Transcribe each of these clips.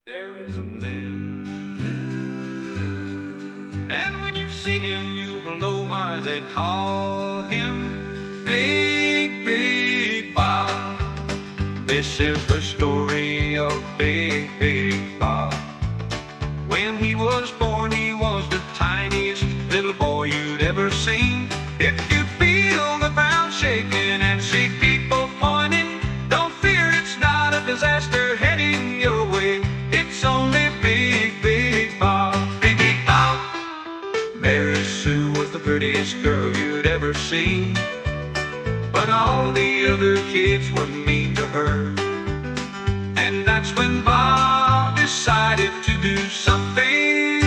There is a man, and when you see him, you will know why they call him Big, Big Bob. This is the story of Big, Big Bob. When he was born, he was the tiniest little boy you'd ever seen. If you feel the ground shaking and see people pointing, don't fear, it's not a disaster heading your way. It's only Big, Big Bob. Big, Big Bob. Mary Sue was the prettiest girl you'd ever seen, but all the other kids were mean to her. And that's when Bob decided to do something.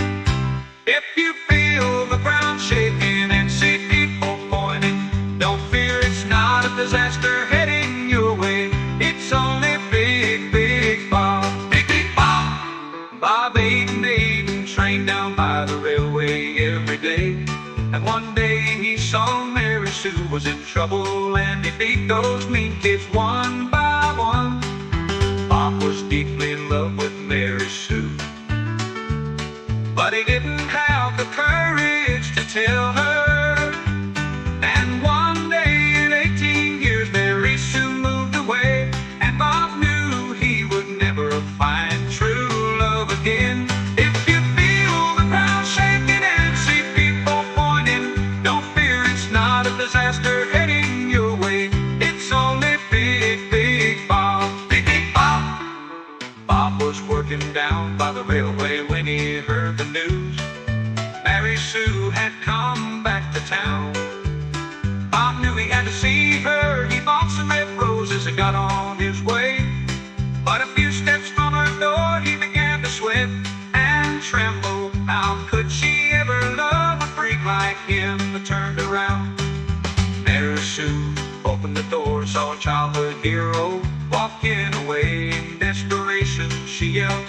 If you feel the ground shaking and see people pointing, don't fear, it's not a disaster heading your way. It's only Big, Big Bob. Big, Big Bob. Bob ate and trained down by the railway every day. And one day he saw Mary Sue was in trouble, and he beat those mean kids one by one. Bob was deeply in love with Mary Sue, but he didn't have the courage to tell her. And one day in 18 years, Mary Sue moved away, and Bob knew he would never find true love again. If you feel the ground shaking and see people pointing, don't fear, it's not a disaster heading your way. It's only Big, Big Bob. Big, Big Bob. Bob was working down by the railway when he heard the news. Mary Sue had come back to town. Bob knew he had to see her. He bought some red roses and got on his way. But a few steps from her door, he began to sweat and tremble. How could she ever love a freak like him? That turned around. Mary Sue opened the door, saw a childhood hero walking away. In desperation, she yelled,